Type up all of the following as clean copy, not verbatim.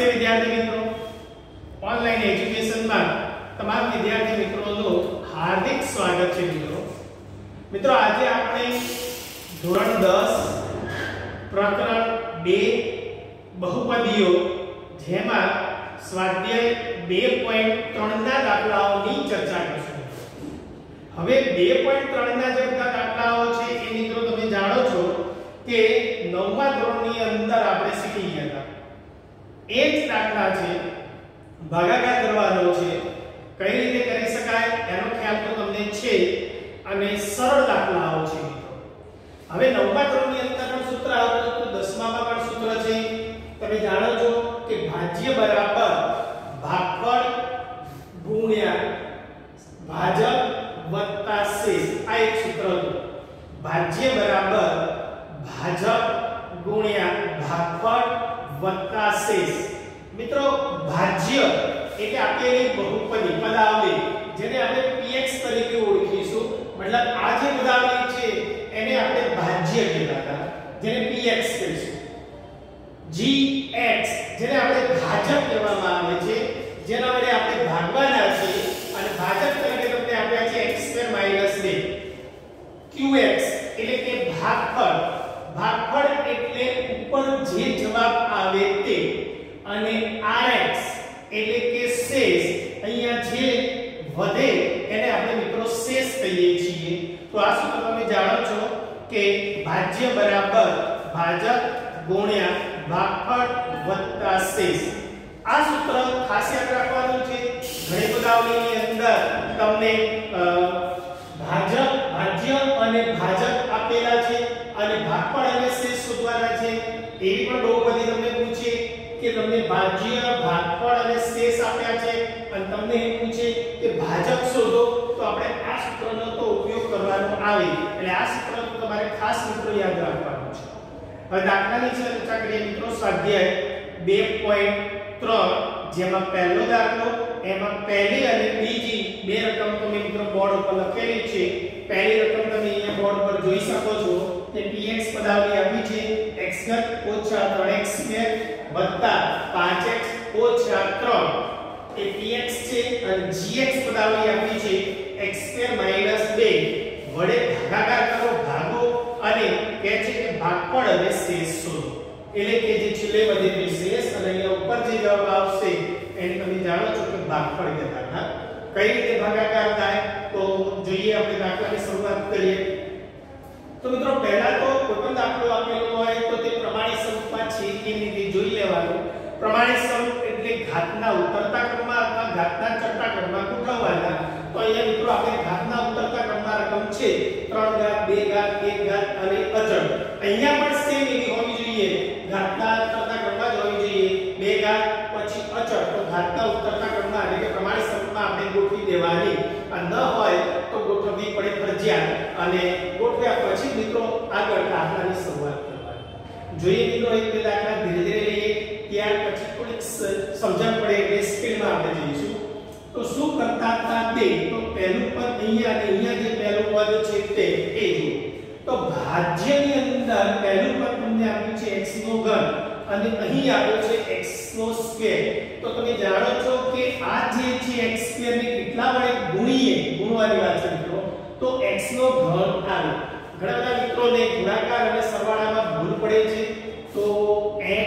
નમસ્તે વિદ્યાર્થી મિત્રો, ઓનલાઈન એજ્યુકેશનમાં તમામ વિદ્યાર્થી મિત્રોનું હાર્દિક સ્વાગત છે મિત્રો આજે આપણે ધોરણ 10 પ્રકરણ 2 બહુપદીઓ જેમાં સ્વાધ્યાય 2.3 ના દાખલાઓની ચર્ચા કરીશું। હવે 2.3 ના જે દાખલાઓ છે એ મિત્રો તમે જાણો છો કે 9મા ધોરણની અંદર આપણે શીખી ગયા હતા। એ જ દાખલા છે, ભાગાકાર કરવાનો છે, કઈ રીતે કરી શકાય એનો ખ્યાલ તો તમને છે અને સરળ દાખલાઓ છે મિત્રો। હવે 9મા ધોરણની અંદર પણ સૂત્ર આવતું હતું, 10મામાં પણ સૂત્ર છે। તમે જાણો છો કે ભાજ્ય બરાબર ભાગફળ ગુણ્યા ભાજક વત્તા શેષ, આ એક સૂત્ર હતું। ભાજ્ય બરાબર ભાજક ગુણ્યા ભાગફળ વત્તા શેષ। મિત્રો ભાજ્ય એટલે આપેલી બહુપદી પદાવલી જેને આપણે px તરીકે ઓળખીશું, મતલબ આ જે પદાવલી છે એને આપણે ભાજ્ય કહેવાતા, જેને px કહીશું। gx જેને આપણે ભાજક કહેવામાં આવે છે, જેના વડે આપણે ભાગવાના છે અને ભાજક તરીકે તમને આપ્યા છે x2 - 2। qx એટલે કે ભાગફળ, ભાગફળ એટલે ઉપર જે જવાબ આવે તે, અને rx એટલે કે શેષ, અહીંયા જે વધે એને આપણે મિત્રો શેષ કહીએ છીએ। તો આ સૂત્ર તમે જાણો છો કે ભાજ્ય બરાબર ભાજક ગુણ્યા ભાગફળ વત્તા શેષ। આ સૂત્ર ખાસ યાદ રાખવાનું છે। ઘણી પદાવલીની અંદર તમને ભાજ્ય અને ભાજક આપેલા છે અને ભાગફળ અને શેષ શોધવાના છે। એવી પણ બહુપદી તમને પૂછે કે તમને ભાજ્ય, ભાગફળ અને શેષ આપ્યા છે અને તમને એમ પૂછે કે ભાજક શોધો, તો આપણે આ સૂત્રનો તો ઉપયોગ કરવાનો આવે, એટલે આ સૂત્ર તમારે ખાસ મિત્રો યાદ રાખવાનું છે। હવે દાખલાની ચર્ચા કરીએ મિત્રો, સ્વાધ્યાય 2.3 જેમાં પહેલો દાખલો, એમાં પહેલી અને બીજી બે રકમ તમે મિત્રો બોર્ડ ઉપર લખેલી છે। પહેલી રકમ તમે અહીંયા બોર્ડ પર જોઈ શકો છો કે px પદાવલી આપી છે x2 - 3x2 વત્તા 5x - 3 એ px છે, અને gx પદાવલી આપી છે x2 - 2 વડે ભાગાકાર કરો, ભાગો અને કહે છે કે ભાગફળ અને શેષ શોધો, એટલે કે જે છેલ્લે વધે તે શેષ અને અહીંયા ઉપર જે જવાબ આવશે એને તમે જાણો છો કે ભાગફળ કહેતા। કઈ રીતે ભાગાકાર થાય તો જોઈએ, આપણે દાખલાની શરૂઆત કરીએ। તો મિત્રો પહેલા તો કોઈ પણ દાખલો આપેલો હોય તો તે પ્રમાણિત સ્વરૂપમાં છે કે નહીં જોઈ લેવાનું। પ્રમાણિત સ્વરૂપ એટલે ઘાતના ઉતરતા ક્રમમાં અથવા ઘાતના ચડતા ક્રમમાં ગોઠવવાના। તો અહીંયા મિત્રો આપણે ઘાતના ઉતરતા ક્રમમાં રકમ છે 3 ઘાત, 2 ઘાત, 1 ઘાત અને અચળ। અહીંયા પણ સેમ એવી હોવી જોઈએ, ઘાતના ઉતરતા ક્રમમાં જ હોવી જોઈએ, 2 ઘાત પછી અચળ, તો ઘાતના ઉતરતા ક્રમમાં એટલે કે પ્રમાણિત સ્વરૂપમાં આપણે ગોઠવી દેવાની, અને ન હોય તો ગોઠવવી પડે ફરજિયાત, અને ગોઠવ્યા પછી મિત્રો આગળ દાખલાની શરૂઆત કરવાની। જોઈએ મિત્રો એક બે દાખલા ધીરે ધીરે લઈએ, ત્યાર પછી થોડીક સમજણ પડે એટલે સ્પીડમાં આપણે જઈશું। તો શું કરતા હતા તે, તો પહેલું પદ અહીંયા અને અહીંયા જે પહેલું પદ છે તે એ જો, તો ભાજ્યની અંદર પહેલું પદ તમને આપ્યું છે x નો ઘન અને અહીં આપ્યો છે x નો સ્ક્વેર। તો તમે જાણો છો કે આ જે છે x સ્ક્વેર ને કેટલા વડે ગુણીએ, ગુણવાની વાત છે મિત્રો, તો x નો ઘન આવે। ઘણા બધા મિત્રોને ગુણાકાર અને સરવાળામાં ભૂલ પડે છે, તો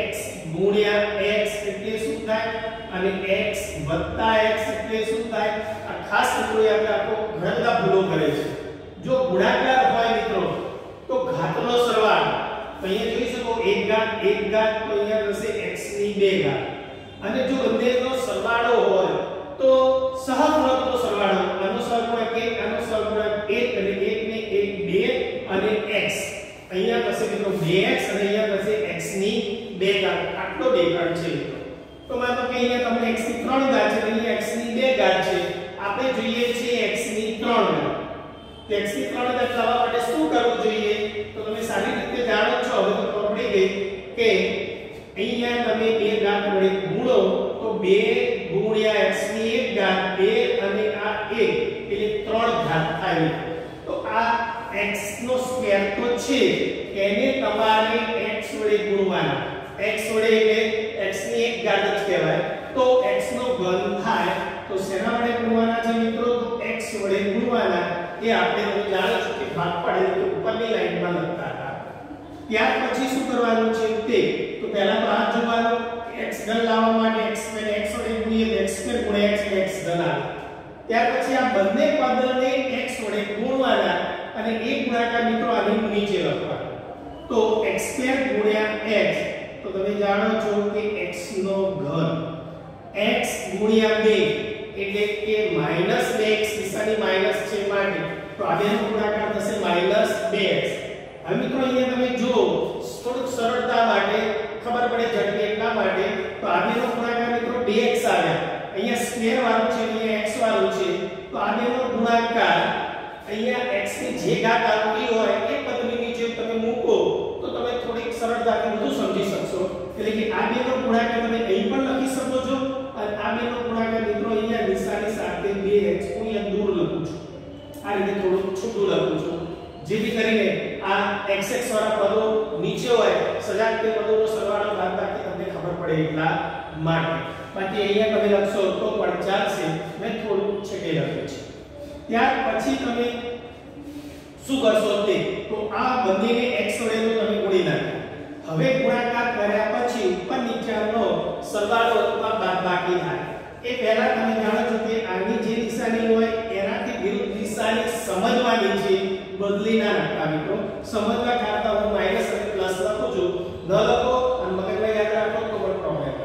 x ગુણ્યા x એટલે શું થાય અને x વત્તા x એટલે શું થાય, આ ખાસ મિત્રો યાદ રાખો, ઘણા બધા ભૂલો કરે છે। જો ગુણાકાર હોય મિત્રો તો ઘાતનો સરવાળો, તો અહીંયા જોઈ શકો 1 ઘાત 1 ઘાત, તો અહીંયા થશે x ની 2 ઘાત, અને જો બંનેનો સરવાળો હોય તો સહગુણકનો સરવાળો, આનો સહગુણક 1 આનો સહગુણક 1 અને 1 ને 1 2 અને x, અહીંયા થશે મિત્રો 2x અને અહીંયા થશે x ની 2 ઘાત, આટલો દેખાડ છે। તો માનો કે અહીંયા તમને x ની 3 ઘાત છે, અહીંયા x ની 2 ઘાત છે, આપણે જોઈએ છે x ની 3 ઘાત। તો x ની 3 ઘાત લાવવા માટે શું કરવું જોઈએ, તો તમે સારી રીતે જાણો છો, હવે તો ખબર પડી ગઈ કે અહીંયા તમે 2 ઘાત વડે ગુણો તો 2 ગુણ્યા x ની 1 ઘાત 2 અને આ 1 એટલે 3 ઘાત થાય। તો આ x નો સ્ક્વેર તો છે, એને તમારે x વડે ગુણવાના, x વડે એટલે x ની એક ઘાત જ કહેવાય તો x નો ઘન થાય તો શેના વડે ગુણવાના છે મિત્રો તો x વડે ગુણવાના એ આપણે તમે જાણો છો કે ભાગ પાડે તો ઉપરની લાઈનમાં લખતા હતા ત્યાર પછી શું કરવાનું છે તે તો પહેલા તો આ જોવાનું x ઘન લાવવા માટે x વડે ગુણીએ તો x2 * x એટલે x ઘન આવે ત્યાર પછી આ બંને પદને x વડે ગુણવાના અને એક ગુણાકાર મિત્રો આની નીચે લખવાનો તો x2 * x તો તમે જાણો છો કે x નો ઘન x * 2 એટલે કે -2x દિશાની માઈનસ છે માટે તો આ બેનો ગુણાકાર થશે -2x હવે મિત્રો અહીંયા તમે જો થોડુંક સરળતા માટે ખબર પડે ઝડપી એટલા માટે તો આ બેનો ગુણાકાર મિત્રો 2x આવ્યા અહીંયા સ્ક્વેર વાળું છે અહીંયા x વાળું છે તો આ બેનો ગુણાકાર અહીંયા x ની જે ઘાત આવતી હોય એ પદની નીચે તમે મૂકો તો તમે થોડીક સરળતાથી બધું સમજી શકશો એટલે કે આ બેનો ગુણાકાર તમે અહીં પણ લખી શકો છો અને આ બેનો ગુણાકાર મિત્રો અહીંયા નિશાની સાથે 2x હું અહીંયા દૂર લખું છું આ રીતે થોડું છૂટું લખું છું જેથી કરીને આ xx વાળા પદો નીચે હોય સજાતીય પદોનો સરવાળો બાદબાકી તમને ખબર પડે એટલા માટે બાકી અહીંયા તમે લખશો તો પણ ચાલશે મેં થોડું છેકે લખ્યું છે ત્યાર પછી તમે શું કરશો તે તો આ બંનેને x વડે તો તમે ગુણી નાખો હવે ગુણાકાર કર્યા પછી ઉપર નીચેનો સરવાળો અથવા બાદબાકી થાય એ પહેલા તમે જાણો છો કે આની જે નિશાની હોય એનાથી વિરુદ્ધ નિશાની સમજવાની છે બદલી ના નાખતા મિત્રો સમજવા ખાતર હું માઈનસ અને પ્લસ લખું છું ન લખો અને મગજમાં યાદ રાખો તો પણ પ્રોબ્લેમ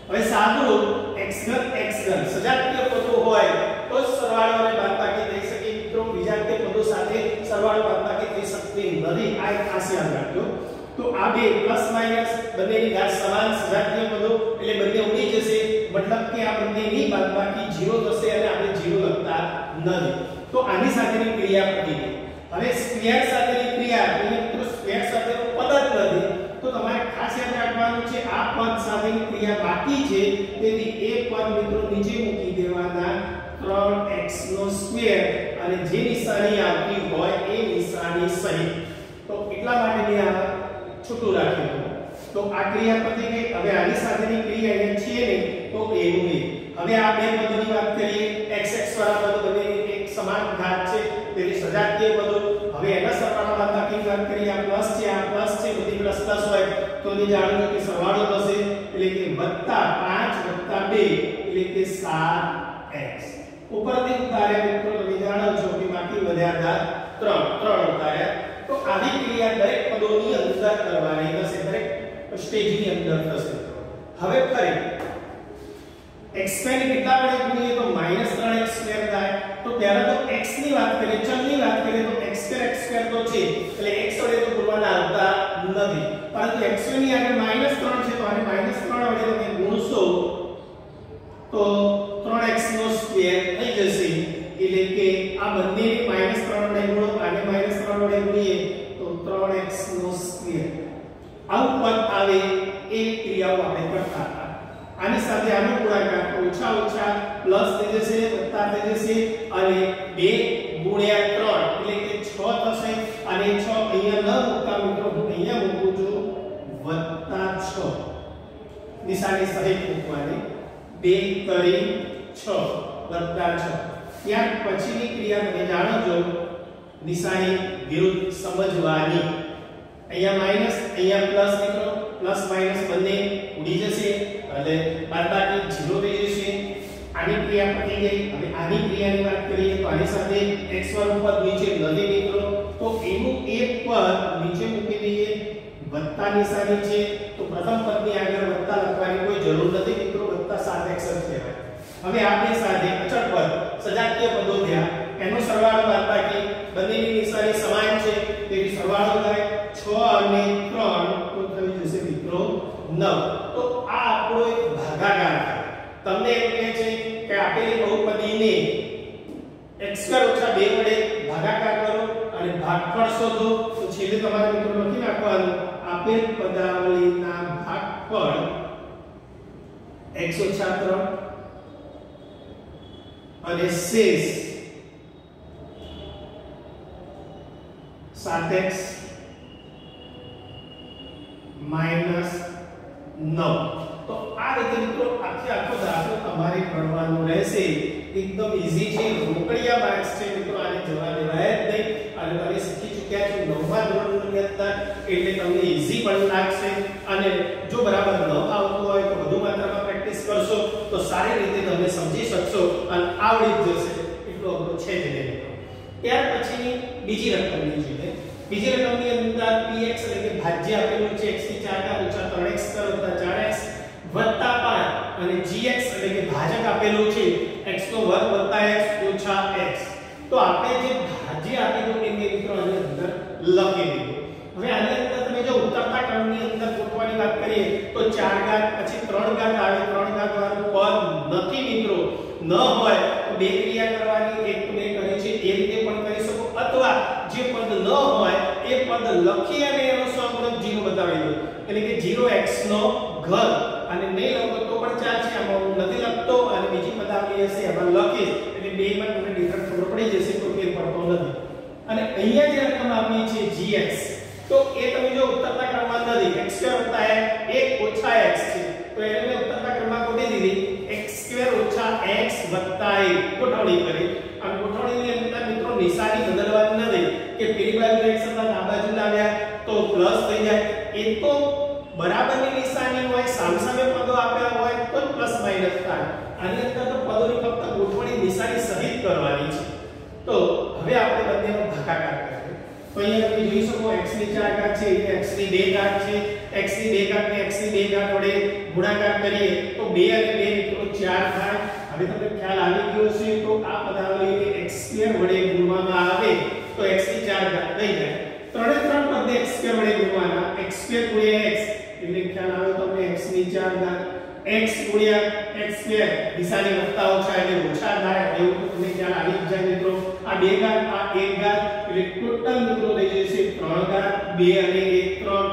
હવે સાદું x ઘન સજાતીય પદો હોય તો સરવાળો અને બાદબાકી થઈ શકે મિત્રો વિજાતીય પદો સાથે સરવાળો બાદબાકી થઈ શકતી નથી આ ખાસ યાદ રાખજો તો આ બે પ્લસ માઈનસ બંનેની ઘાત સમાન સજાતીય પદો એટલે બંને ઉડી જશે મતલબ કે આ બંનેની બાદબાકી 0 થશે અને આપણે 0 લખતા નથી તો આની સાથેની ક્રિયા પતી ગઈ હવે સ્ક્વેર સાથેની ક્રિયા એટલે મિત્રો સ્ક્વેર સાથેનો પદ જ નથી તો તમારે ખાસ યાદ રાખવાનું છે આ પદ સાથેની ક્રિયા બાકી છે તેથી એ પદ મિત્રો નીચે મૂકી દેવાના 3x² અને જે નિશાની આવતી હોય એ નિશાની સહિત તો એટલા માટે મેં આ છૂટું રાખ્યું તો આ ક્રિયા પતી ગઈ હવે આની સાથેની ક્રિયા અહીંયા છે ને તો એવું નહીં હવે આ બે પદોની વાત કરીએ xx વાળા પદ બંનેની એક સમાન ઘાત છે તેથી સજાતીય પદો હવે એના સરવાળા બાદબાકી વાત કરીએ આ પ્લસ છે બધી પ્લસ હોય તો તે જાણો કે સરવાળો થશે એટલે કે +5 + 2 એટલે કે 7x ઉપરથી ઉતાર્યા મિત્રો તમે જાણો છો કે બાકી વધ્યા હતા 3 ઉતાર્યા તો આવી ક્રિયા દરેક પદોની અંદર કરવાની થશે દરેક સ્ટેજની અંદર થશે હવે ફરી x2 ને કેટલા વડે ગુણીએ તો -3x² થાય તો પહેલા તો x ની વાત કરીએ ચલની વાત કરીએ તો x2 તો છે એટલે x વડે તો ગુણવાના આવતા નથી પરંતુ x2 ની આગળ -3 છે તો આને -3 વડે તમે ગુણશો તો 3x² થઈ જશે એટલે કે આ બંનેને -3 વડે ગુણો આને -3 વડે ગુણીએ તો 3x² આવું પદ આવે એ ક્રિયાઓ આપણે કરતા હતા આની સાથે આનો ગુણાકાર ઓછા પ્લસ થઈ જશે વત્તા થઈ જશે અને 2 * 3 એટલે કે 6 થશે અને 6 અહીંયા ન મૂકતા મિત્રો હું અહીંયા મૂકું છું +6 નિશાની સહિત મૂકવાની 2 કરી 6 +6 ત્યાર પછીની ક્રિયા તમે જાણો છો નિશાની વિરુદ્ધ સમજવાની અહીંયા માઈનસ અહીંયા પ્લસ મિત્રો પ્લસ માઈનસ બંને ઉડી જશે એટલે બાદબાકી 0 થઈ જશે આની ક્રિયા પતી ગઈ હવે આની ક્રિયાની વાત કરીએ તો આની સાથે x1 પદ નીચે નથી મિત્રો તો એનું એક પદ નીચે મૂકી દઈએ વત્તા નિશાની છે તો પ્રથમ પદની આગળ વત્તા લખવાની કોઈ જરૂર નથી મિત્રો વત્તા 7x જ કહેવાય હવે આપણે સાથે અચળ પદ સજાતીય પદો થયા એનો સરવાળો બાદબાકી બંનેની નિશાની સમાન છે તેથી સરવાળો થાય 6 અને 3 તો થઈ જશે મિત્રો 9 તો આ આપણો એક ભાગાકાર તમને એમ કહે છે કે આપેલી બહુપદીને x² - 2 વડે ભાગાકાર કરો અને ભાગફળ શોધો તો છેલ્લે તમારે મિત્રો લખી નાખવાનું આપેલ પદાવલીના ભાગફળ x - 3 અને શેષ 7x - 9 તો આ રીતે મિત્રો આખો દાખલો તમારે ગણવાનો રહેશે. એકદમ ઈઝી છે, રોકડિયા માર્ક્સ છે મિત્રો, આને જવા દેવાય જ નહીં. અને તમે શીખી ચૂક્યા છો 9મા ધોરણની અંદર, એટલે તમને ઈઝી પણ લાગશે. અને જો બરાબર ન આવતું હોય તો વધુ માત્રામાં પ્રેક્ટિસ કરશો તો સારી રીતે તમે સમજી શકશો અને આવડી જ જશે. એટલો અઘરો છે જ નહીં. ત્યાર પછીની બીજી રકમની જોઈએ. બીજી રકમની અંદર px એટલે કે ભાજ્ય આપેલું છે x ની 4 ઘાત ઓછા 3x વત્તા 4x વત્તા 5 અને gx એટલે કે ભાજક આપેલું છે x નો વર્ગ વત્તા x ઓછા x. તો આપણે જે ભાજ્ય આપેલું એને મિત્રો આની અંદર લખી દીધું. હવે આની અંદર તમે જો ઉતરતા ક્રમની અંદર ગોઠવવાની વાત કરીએ તો 4 ઘાત પછી 3 ઘાત આવે. 3 ઘાત વાળું પદ નથી મિત્રો, ન હોય તો બે ક્રિયા કરવાની, એક તો બે કરે છે એ રીતે પણ કરી શકો, અથવા જે પદ ન હોય એ પદ લખી અને એનો સહગુણક 0 બતાવી દો. એટલે કે 0x નો ઘન. અને નહીં લખો તો પણ ચાલશે, આમાં હું નથી લખતો અને બીજી પદાવલી હશે એમાં લખીશ, એટલે બેમાં તમને ડિફરન્સ ખબર પડી જશે, તો ફેર પડતો નથી. અને અહીંયા જે રકમ આપી છે gx, તો એ તમે જો ઉત્તરતા ક્રમમાં નથી, x2 + 1 - x છે, તો એને મેં ઉત્તરતા ક્રમમાં ગોઠવી દીધી. x2 - x + 1 ગોઠવણી કરી. અને ગોઠવણીની અંદર મિત્રો નિશાની બદલવાની નથી કે પેલી બાજુ x હતા આ બાજુ લાવ્યા તો પ્લસ થઈ જાય. એ તો બરાબરની નિશાની હોય, સામસામે પદો આપ્યા હોય તો પ્લસ માઈનસ થાય. આની અંદર તો પદોની ફક્ત ગોઠવણી નિશાની સહિત કરવાની છે. તો હવે આપણે બંનેનો ભાગાકાર કરીએ. તો અહીંયા તમે જોઈ શકો x ની 4 ઘાત છે, અહીંયા x ની 2 ઘાત છે. x ની 2 ઘાત ને x ની 2 ઘાત વડે ગુણાકાર કરીએ તો 2 અને 2 મિત્રો 4 થાય. હવે તમને ખ્યાલ આવી ગયો છે. તો આ પદાવલીને x2 વડે ગુણવામાં આવે તો x ની 4 ઘાત થઈ જાય. 3 પદને x2 વડે ગુણવાના, x2 * x એટલે ખ્યાલ આવે તો આપણે x ની 4 ઘાત x * x2 નિશાની વત્તા ઓછા એટલે ઓછા થાય. એવું તો તમને ખ્યાલ આવી જ જાય મિત્રો. આ 2 ઘાત આ 1 ઘાત એટલે ટોટલ મિત્રો થઈ જશે 3 ઘાત. 2 અને 1 3.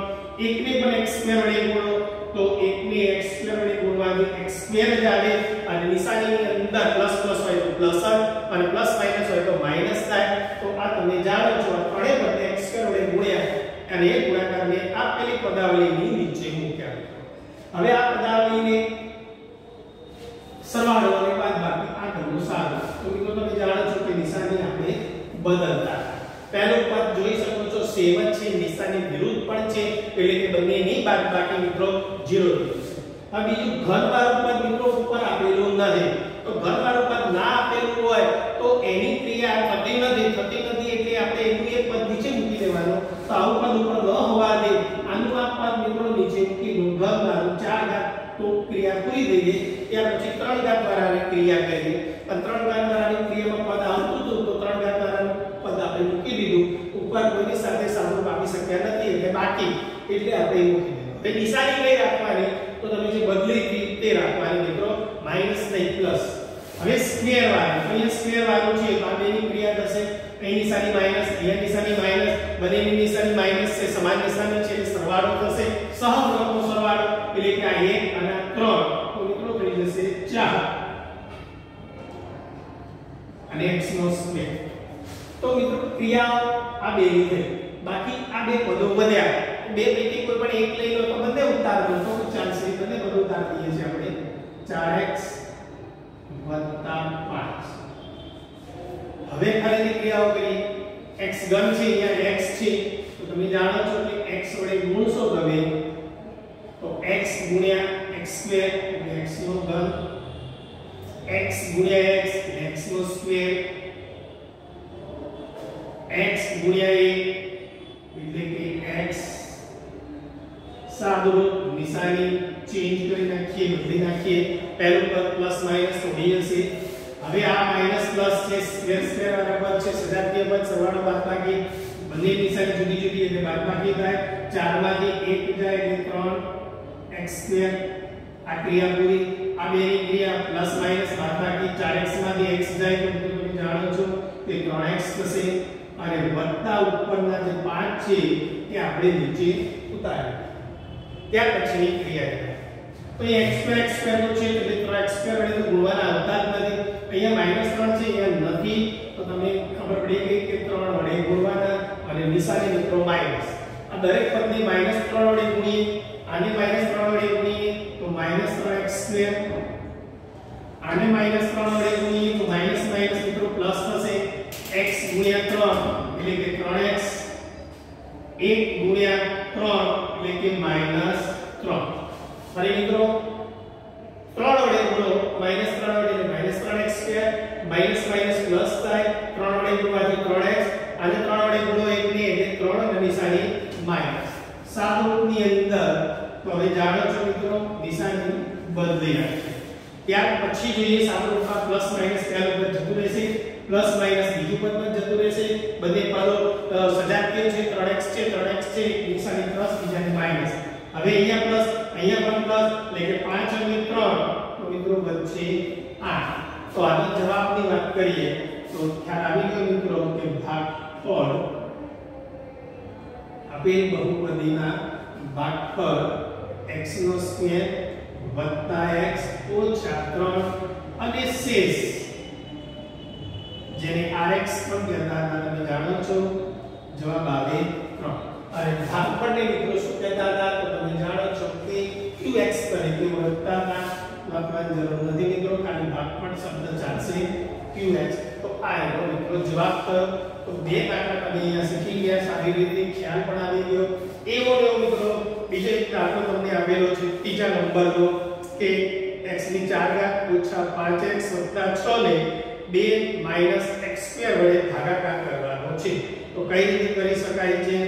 એકને પણ x2 વડે ગુણો તો 1 ને x2 વડે ગુણવાથી x2 જ આવે. અને નિશાનીની અંદર પ્લસ પ્લસ હોય તો પ્લસ અને પ્લસ માઈનસ હોય તો માઈનસ થાય. તો આ તમે જાણો છો. આ ત્રણે પદને x2 વડે ગુણ્યા અને એ ગુણાકારને આપેલી પદાવલીની નીચે મૂક્યા. હવે આ પદાવલીને સરવાળો અને બાદબાકી આ કરવું સારું. તો મિત્રો તમે જાણો છો કે નિશાની આપણે બદલતા. પહેલું પદ જોઈ શકો છો સેમ જ છે, નિશાની વિરુદ્ધ પણ છે, એટલે કે બંનેની બાદબાકી મિત્રો 0 થઈ જશે. હવે બીજું ઘનવાળું પદ મિત્રો ઉપર આપેલું નથી. તો ઘનવાળું પદ ના આપેલું હોય તો એની ક્રિયા થતી નથી એટલે આપણે એનું એક પદ નીચે મૂકી દેવાનું. તો આવું પદ ઉપર ન હોવા દે, આનું આ પદ મિત્રો નીચે મૂકી દો. ઘનવાળું 4 ઘાત તો ક્રિયા પૂરી થઈ ગઈ. ત્યાર પછી 3 ઘાત વાળાની ક્રિયા કરી. અને 3 ઘાત વાળાની ક્રિયામાં પદ આવતું હતું તો 3 ઘાત વાળાનું પદ આપણે મૂકી દીધું. ઉપર કોઈની સાથે સામરૂપ આપી શક્યા નથી એટલે બાકી, એટલે આપણે મૂકી દીધું. હવે નિશાની કઈ રાખવાની? તો તમે જે બદલી હતી તે રાખવાની મિત્રો, માઈનસ નહીં પ્લસ. હવે સ્ક્વેર વાળું, અહીંયા સ્ક્વેર વાળું છે તો આ બેની ક્રિયા થશે. અહીં નિશાની માઈનસ, અહીંયા નિશાની માઈનસ, બંનેની નિશાની માઈનસ છે, સમાન નિશાની છે એટલે સરવાળો થશે. સહગુણકનો સરવાળો એટલે કે આ 1 અને 3 તો મિત્રો થઈ જશે 4 અને x નો સ્ક્વેર. તો મિત્રો ક્રિયાઓ આ બેની થઈ. બાકી આ બે પદો વધ્યા. બે પૈકી કોઈ પણ એક લઈ લો તો બંને ઉતાર દો તો ચાલશે. બંને પદો ઉતાર દઈએ છીએ આપણે. 4x + 5. હવે ફરીથી ક્રિયાઓ કરીએ. x ઘન છે, અહીંયા x છે તો તમે જાણો છો કે x વડે ગુણશો તમે તો x * x2 એટલે x નો ઘન, x * x x નો સ્ક્વેર, x * a એટલે કે x. સાદુરૂપ નિશાની ચેન્જ કરી નાખીએ, બદલી નાખીએ. પહેલું પદ પ્લસ માઈનસ તો બે હશે. હવે આ માઈનસ પ્લસ છે, સ્ક્વેર વાળા પદ છે, સજાતીય પદ, સરવાળો બાદબાકી, બંને નિશાની જુદી જુદી એટલે બાદબાકી થાય. 4 માંથી 1 જાય એટલે 3x2. આ ક્રિયા પૂરી. આ બેની ક્રિયા પ્લસ માઈનસ બાદબાકી, 4x માંથી x જાય તો તમે જાણો છો કે 3x થશે. અને વત્તા ઉપરના જે 5 છે એ આપણે નીચે ઉતારીએ. ત્યાર પછીની ક્રિયા તો અહીં x2 નો છે એટલે x2 વડે તો ગુણવાના આવતા જ નથી. અહીંયા -3 છે, અહીંયા નથી તો તમે ખબર પડી ગઈ કે 3 વડે ગુણવાના અને નિશાની મિત્રો માઈનસ. આ દરેક પદને -3 વડે ગુણીએ આને -3 વડે ગુણીએ તો -3x² આને -3 વડે ગુણીએ તો માઈનસ માઈનસ મિત્રો પ્લસ થશે x ગુણ્યા 3 એટલે કે 3x 1 ગુણ્યા 3 એટલે કે -3 ફરી મિત્રો 3 વડે ગુણો -3 વડે -3x² માઈનસ માઈનસ પ્લસ થાય 3 વડે ગુણવાથી 3x અને 3 વડે ગુણો 1 ને એટલે 3 અને નિશાની માઈનસ સાદુરૂપની અંદર તો હવે જાણો છો મિત્રો નિશાની બદલી નાખી ત્યાર પછી જોઈએ સાદુરૂપમાં પ્લસ માઈનસ પહેલું પદ જતું રહેશે પ્લસ માઈનસ બીજું પદ પણ જતું રહેશે બધે પદો સજાતીય છે 3x છે 3x છે નિશાની પ્લસ બીજાની માઈનસ હવે અહીંયા પ્લસ અહીંયા પણ પ્લસ એટલે કે 5 અને 3 તો મિત્રો બચશે 8 તો આનો જવાબની વાત કરીએ તો ખ્યાલ આવી ગયો મિત્રો કે ભાગફળ આપેલ બહુપદીના ભાગફળ x² + x - 3 અને શેષ જેને rx પણ કહેતા હતા તમે જાણો છો જવાબ આવે 3 અને ભાગફળને મિત્રો શું કહેતા હતા તો તમે જાણો છો કે qx તરીકે ઓળખતા હતા લખવાની જરૂર નથી મિત્રો ખાલી ભાગફળ શબ્દ ચાલશે qx તો આ એનો મિત્રો જવાબ થયો તો બે દાખલા તમે અહીંયા શીખી ગયા સારી રીતે ખ્યાલ પણ આવી ગયો એવો મિત્રો બીજો એક દાખલો તમને આપેલો છે ત્રીજા નંબરનો કે x ની 4 ઘાત ઓછા 5x વત્તા 6 ને 2 - x² વડે ભાગાકાર કરવાનો છે તો કઈ રીતે કરી શકાય છે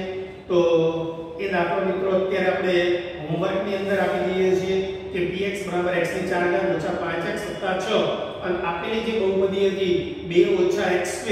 તો એ દાખલો મિત્રો અત્યારે આપણે હોમવર્ક ની અંદર આપી દઈએ છીએ કે px = x ની 4 ઘાત ઓછા 5x વત્તા 6 અને આપેલી જે બહુપદી હતી 2 - x²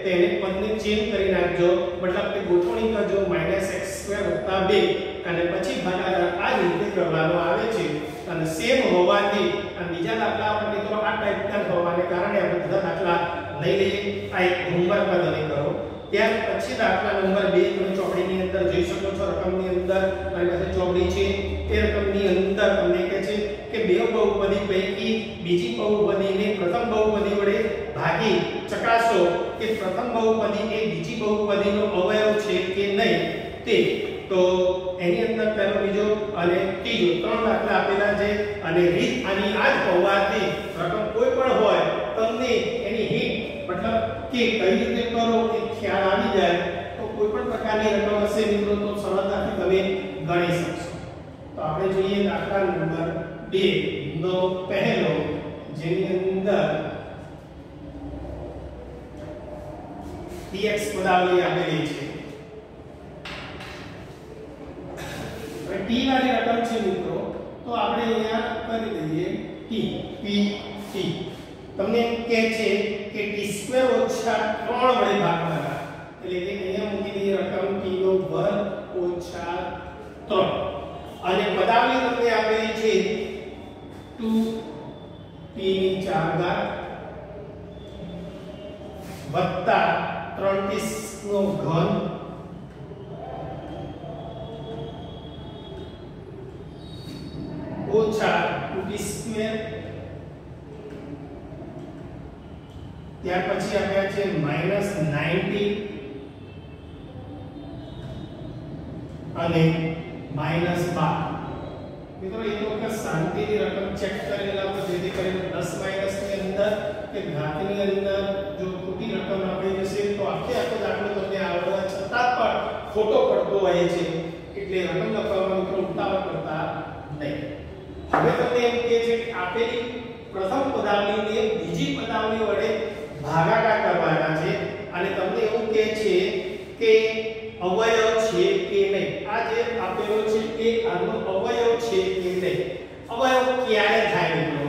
તેને પદને ચેન્જ કરી નાખજો મતલબ કે ગોઠવણી કરજો -x² + 2 અને પછી ભાગાકાર આ રીતે કરવાનો આવે છે અને સેમ હોવાથી અને બીજા દાખલા આપણે મિત્રો આ ટાઈપના હોવાને કારણે આપણે બધા દાખલા લઈ લઈએ આ એક હોમવર્કમાં તમે કરો ત્યાર પછી દાખલા નંબર 2 તમે ચોપડીની અંદર જોઈ શકો છો રકમની અંદર મારી પાસે ચોપડી છે તે રકમની અંદર તમને કહે છે કે બે બહુપદી પૈકી બીજી બહુપદીને પ્રથમ બહુપદી વડે ભાગી ચકાસો કે પ્રથમ બહુપદી એ બીજી બહુપદીનો અવયવ છે કે નહીં તે તો એની અંદર પહેલો બીજો અને ત્રીજો ત્રણ દાખલા આપેલા છે અને રીત આની આ જ હોવાથી રકમ કોઈ પણ હોય તમને એની રીત મતલબ કે કઈ રીતે કરો એ ખ્યાલ આવી જાય તો કોઈ પણ પ્રકારની રકમ હશે મિત્રો તો સરળતાથી તમે ગણી શકશો તો આપણે જોઈએ દાખલા નંબર 2 નો પહેલો જેની અંદર dx પદાવલી આપેલી છે t વાળી રકમ છે મિત્રો તો આપણે અહીંયા કરી દઈએ t p t તમને કહે છે કે t² - 3 વડે ભાગવાના એટલે કે અહીંયા મૂકી દઈએ રકમ t નો વર્ગ ઓછા 3 અને પદાવલી તમને આપેલી છે 2t ની 4 ઘાત વત્તા 3t નો ઘન ઓછા 2t². ત્યાર પછી આપ્યા છે -90 અને -12. મિત્રો એક વખત શાંતિથી રકમ ચેક કરી લેવા જેથી કરીને 10 - ની અંદર કે ઘાતની અંદર જો ખોટી રકમ આપી જશે તો આખો દાખલો તમને આવડવા છતાં પણ ખોટો પડતો હોય છે એટલે રકમ લખવામાં મિત્રો ઉતાવળ કરતા નહીં. હવે તમને એમ કહે છે કે આપેલી પ્રથમ પદાવલીને બીજી પદાવલી વડે ભાગાકાર કરવાના છે અને તમને એવું કહે છે કે અવયવ છે કે નહીં. આ જે આપેલો છે એ આનો અવયવ છે કે નહીં. અવયવ ક્યારે થાય મિત્રો?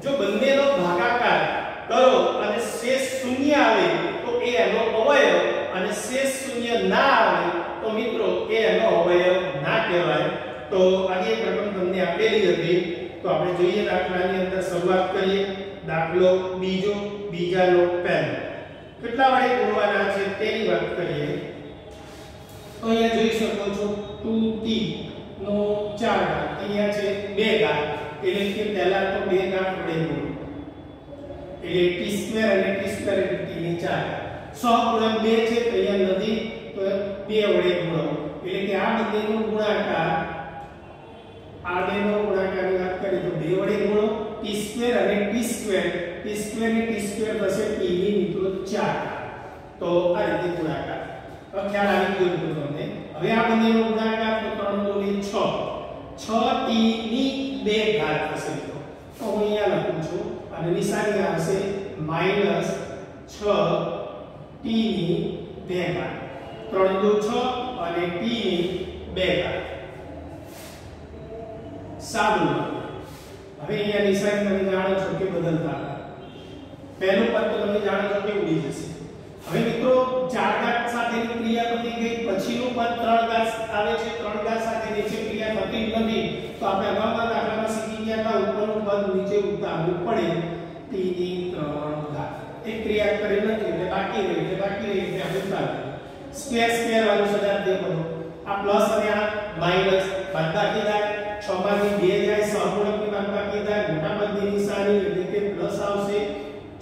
જો બંનેનો ભાગાકાર કરો અને શેષ શૂન્ય આવે તો એ એનો અવયવ અને શેષ શૂન્ય ના આવે તો મિત્રો એ એનો અવયવ ના કહેવાય. તો આની એક રકમ તમને આપેલી હતી તો આપણે જોઈએ દાખલાની અંદર શરૂઆત કરીએ. દાખલો બીજો બીજાનો પહેલો કેટલા વડે ગુણવાના છે તેની વાત કરીએ તો અહીંયા જોઈ શકો છો 2t નો 4 ઘાત અહીંયા છે 2 ઘાત એટલે કે પહેલા તો 2 ઘાત વડે ગુણો એટલે t² અને t² એટલે t ની 4 100 × 2 છે તો અહીંયા નથી તો 2 વડે ગુણો એટલે કે આ બંનેનો ગુણાકાર આ બેનો ગુણાકારની વાત કરીએ તો 2 વડે ગુણો t² અને t² ને t² થશે t ની મિત્રો 4 તો આ રીતે ગુણાકાર તો ખ્યાલ આવી ગયો મિત્રો તમને હવે આ બંનેનો ગુણાકાર તો 3 દુની 6 6t ની 2 ઘાત થશે મિત્રો તો હું અહીંયા લખું છું અને નિશાની આવશે -6t ની 2 ઘાત 3 દુ 6 અને t ની 2 ઘાત સાદું હવે અહીંયા નિશાની તમે જાણો છો કે બદલતા પહેલું પદ તો તમે જાણો છો કે ઉડી જશે હવે મિત્રો 4 ઘાત સાથેની ક્રિયા પતી ગઈ પછીનું પદ 3 ઘાત આવે છે 3 ઘાત સાથે નીચે ક્રિયા થતી નથી તો આપણે અગાઉના દાખલામાં શીખી ગયા હતા ઉપરનું પદ નીચે ઉતારવું પડે t ની 3 ઘાત એક ક્રિયા કરી નથી એટલે બાકી રહી એટલે આપણે ઉતારવું સ્ક્વેર વાળું સજાતીય પદો આ પ્લસ અને આ માઈનસ બાદબાકી થાય 6 માંથી 2 જાય સહગુણકની બાદબાકી થાય મોટા પદની નિશાની એટલે કે પ્લસ આવશે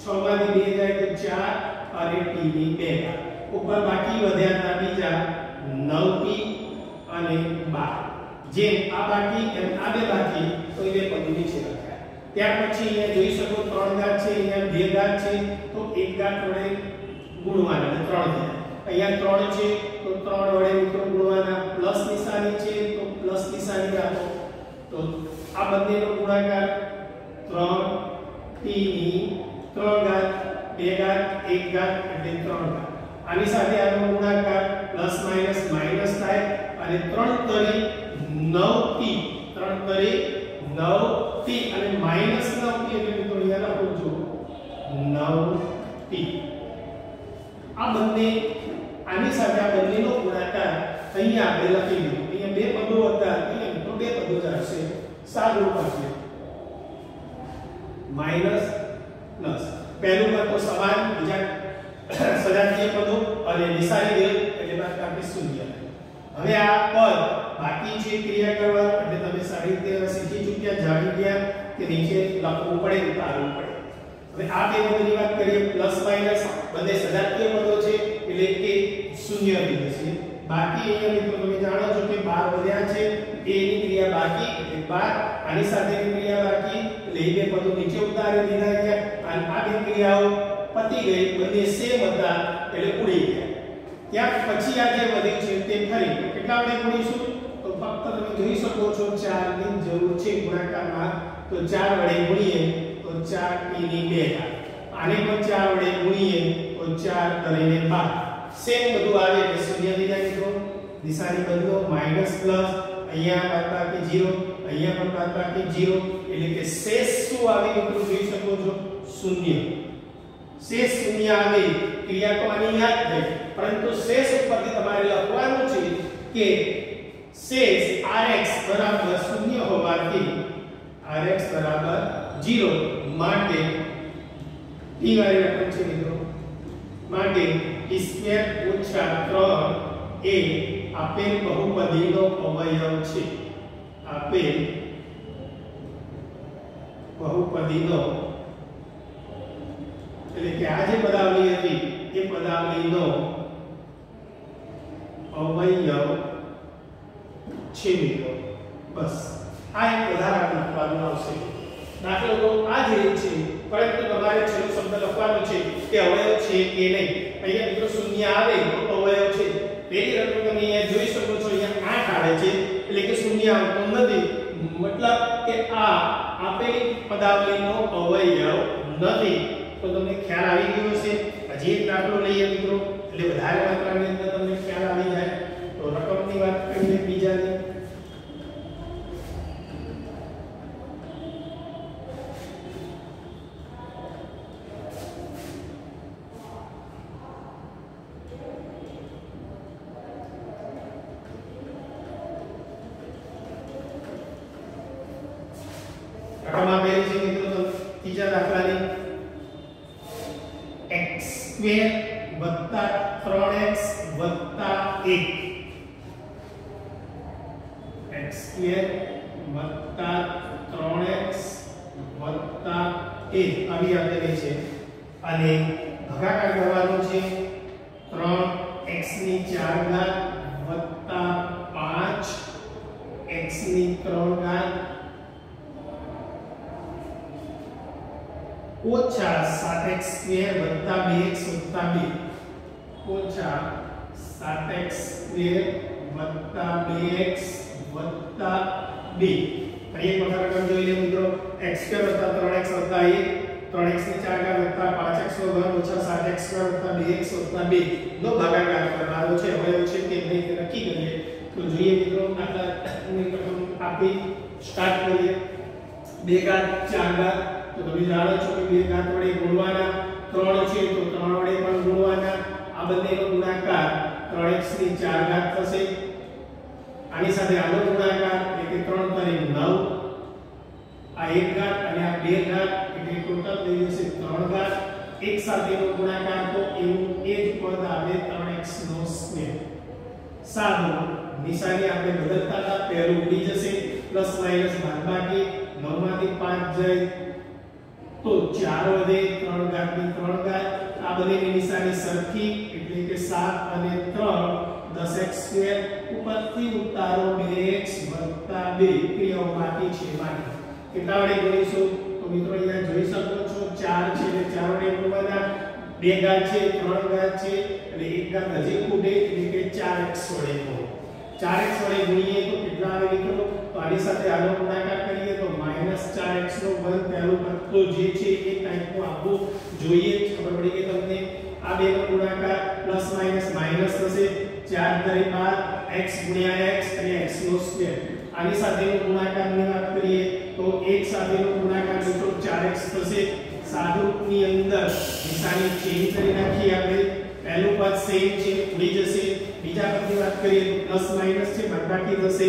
6 માંથી 2 જાય તો 4 અને t ની 2 ઘાત ઉપર બાકી વધ્યા બીજા 9t અને 12 જેમ આ બાકી એમ આ બે બાકી તો એ બે પદો નીચે લખાય ત્યાર પછી અહીંયા જોઈ શકો 3 ઘાત છે અહીંયા 2 ઘાત છે તો 1 ઘાત વડે ગુણવાના એટલે 3 થાય અહીંયા 3 છે તો 3 વડે મિત્રો ગુણવાના પ્લસ નિશાની છે તો પ્લસ નિશાની રાખો તો આ બંનેનો ગુણાકાર 3t ની 3 ઘાત 2 ઘાત 1 ઘાત એટલે 3 ઘાત આની સાથે આનો ગુણાકાર પ્લસ માઈનસ માઈનસ થાય અને 3 તરી 9t 3 તરી 9t અને માઈનસ 9t એટલે મિત્રો અહીંયા લખું છું 9t આ બંને આની સાથે આ બંનેનો ગુણાકાર અહીંયા આપણે લખી દીધું અહીંયા બે પદો હતા અહીંયા તો બે પદો જ આવશે સાદું પડશે માઈનસ પ્લસ પહેલું પદ તો સમાન બીજા સજાતીય પદો અને નિશાની દે એટલે બાદબાકી શૂન્ય હવે આ પદ બાકી છે ક્રિયા કરવાનું એટલે તમે સારી રીતે શીખી ચૂક્યા જાણી ગયા કે નીચે લખવું પડે ઉતારવું પડે હવે આ બે પદની વાત કરીએ પ્લસ માઈનસ બંને સજાતીય પદો છે એટલે કે શૂન્ય થઈ જશે બાકી અહીંયા મિત્રો તમે જાણો છો કે 12 વધ્યા છે a ની ક્રિયા બાકી એટલે 12 આની સાથેની ક્રિયા બાકી એટલે એ બે પદો નીચે ઉતારી દીધા ગયા અને આ બે ક્રિયાઓ પતી ગઈ બંને સેમ હતા એટલે ઉડી ગયા ત્યાર પછી આ જે વધી છે તે ફરી કેટલા વડે ગુણીશું તો ફક્ત તમે જોઈ શકો છો 4 ની જરૂર છે ગુણાકારમાં તો 4 વડે ગુણીએ તો 4t ની 2 ઘાત આને પણ 4 વડે ગુણીએ તો 4 કરીને 12 સેમ બધું આવે એટલે શૂન્ય થઈ જાય મિત્રો નિશાની બદલો માઈનસ પ્લસ અહીંયા બાદબાકી 0 અહીંયા પણ બાદબાકી 0 એટલે કે શેષ શું આવે મિત્રો જોઈ શકો છો શૂન્ય શેષ શૂન્ય આવે ક્રિયા તો આની યાદ થઈ પરંતુ શેષ ઉપરથી તમારે લખવાનું છે કે શેષ rx બરાબર શૂન્ય હોવાથી rx બરાબર 0 માટે t વાળી રકમ છે મિત્રો માટે t² - 3 એ આપેલ બહુપદીનો અવયવ છે આપેલ બહુપદીનો એટલે કે આ જે પદાવલી હતી એ પદાવલીનો અવયવ છે મિત્રો બસ આ એક ઉદાહરણ લખવાનું આવશે દાખલો તો આ જ છે પરંતુ તમારે છેલ્લો શબ્દ લખવાનો છે કે અવયવ છે કે નહીં અહીંયા મિત્રો શૂન્ય આવે તો અવયવ છે પેલી રકમ તમે અહીંયા જોઈ શકો છો અહીંયા 8 આવે છે એટલે કે શૂન્ય આવતો નથી મતલબ કે આ આપેલી પદાવલીનો અવયવ નથી તો તમને ખ્યાલ આવી ગયો હશે હજી એક દાખલો લઈએ મિત્રો એટલે વધારે માત્રાની અંદર તમને ખ્યાલ આવી જાય તો રકમની વાત કરીએ બીજાની રકમ આપેલી છે મિત્રો ત્રીજા દાખલાની x² + 3x + 1 x² + 3x + 1 આવી આપેલી છે અને ભાગાકાર કરવાનો છે 3x ની 4 ઘાત + 5x x ની 3 ઘાત ઓછા 7x સ્ક્વેર વત્તા 2x વત્તા 2 ઓછા 7x સ્ક્વેર વત્તા 2x વત્તા 2 એક વખત રકમ જોઈ લે મિત્રો x સ્ક્વેર વત્તા 3x વત્તા 1 3x ની 4 ઘાત વત્તા 5x નો ઘન ઓછા 7x સ્ક્વેર વત્તા 2x વત્તા 2 નો ભાગાકાર કરવાનો છે. હવે એવું છે કે નહીં તે નક્કી કરીએ તો જોઈએ મિત્રો આટલાની રકમ આપી સ્ટાર્ટ કરીએ 2 ઘાત 4 ઘાત તો તમે જાણો છો કે 2 ઘાત વડે ગુણવાના 3 છે તો 3 વડે પણ ગુણવાના આ બંનેનો ગુણાકાર 3x ની 4 ઘાત થશે આની સાથે આનો ગુણાકાર એટલે 3 તારી 9 આ 1 ઘાત અને આ 2 ઘાત એટલે ટોટલ થઈ જશે 3 ઘાત એક સાથેનો ગુણાકાર તો એવું એ જ પદ આવે 3x નો સ્ક્વેર. સાદો નિશાની આપણે બદલતા હતા પહેલું ઉડી જશે પ્લસ માઈનસ બાદબાકી 9 માંથી 5 જાય તો 4 વધે 3 ઘાત ની 3 ઘાત આ બંનેની નિશાની સરખી એટલે કે 7 અને 3 10x સ્ક્વેર ઉપરથી ઉતારો 2x 2 ક્રિયાઓ બાકી છે બાકી કેટલા વડે ગુણીશું તો મિત્રો અહીંયા જોઈ શકો છો 4 છે એટલે 4 વડે ગુણવાના 2 ઘાત છે 3 ઘાત છે અને 1 ઘાત હજી ખૂટે એટલે કે 4x વડે ગુણો 4x વડે ગુણીએ તો કેટલા આવે મિત્રો તો આની સાથે આનો ગુણાકાર કરીએ તો -4x નો ઘન પહેલું પદ તો જે છે એ ટાઈપનું આપવું જોઈએ ખબર પડી કે તમને આ બે નો ગુણાકાર પ્લસ માઈનસ માઈનસ થશે 4 તારી 12 x ગુણ્યા x અને x નો સ્ક્વેર આની સાથેનો ગુણાકારની વાત કરીએ તો એક સાથેનો ગુણાકાર મિત્રો 4x થશે સાદુની અંદર નિશાની ચેન્જ કરી નાખીએ આપણે પહેલું પદ સેમ છે ઉડી જશે બીજા પદની વાત કરીએ તો પ્લસ માઈનસ છે બાદબાકી થશે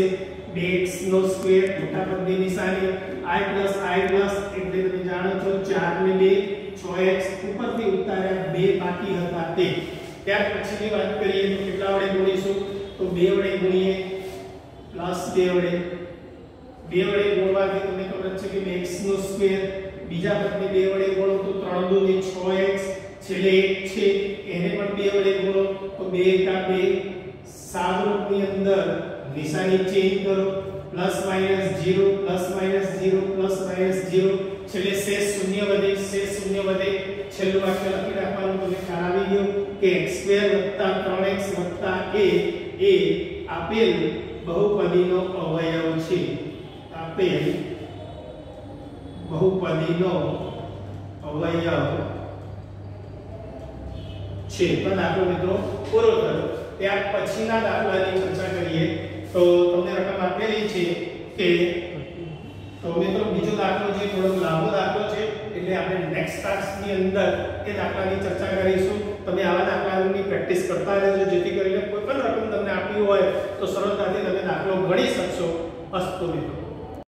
2x નો સ્ક્વેર મોટા પદની નિશાની i પ્લસ એટલે તમે જાણો છો 4 ને 2 6x ઉપરથી ઉતાર્યા 2 બાકી હતા તે ત્યાર પછીની વાત કરીએ તો કેટલા વડે ગુણીશું તો 2 વડે ગુણીએ પ્લસ 2 વડે ગુણવાથી તમને ખબર છે કે x નો સ્ક્વેર બીજા પદને 2 વડે ગુણો તો 3 દુ ની 6x છેલ્લે 1 છે એને પણ 2 વડે ગુણો તો 2 કા 2 સાદુરૂપની અંદર નિશાની ચેન્જ કરો plus minus 0 plus minus 0 plus minus 0 છેલ્લે શેષ શૂન્ય વધે છેલ્લું વાક્ય લખી રાખવાનું તમને ખ્યાલ આવી ગયો કે x2 + 3x + a એ આપેલ બહુપદીનો અવયવ છે આપેલ બહુપદીનો અવયવ છે. તો દાખલો મિત્રો પૂરો થયો. ત્યાર પછીના દાખલાની ચર્ચા કરીએ તો તમને રકમ આપેલી છે કે તો મિત્રો બીજો દાખલો જે થોડો લાંબો દાખલો છે એટલે આપણે નેક્સ્ટ ક્લાસની અંદર એ દાખલાની ચર્ચા કરીશું. તમે આવા દાખલાઓની પ્રેક્ટિસ કરતા રહેજો જેથી કરીને કોઈ પણ રકમ તમને આપી હોય તો સરળતાથી તમે દાખલો ગણી શકશો. અસ્તુ મિત્રો.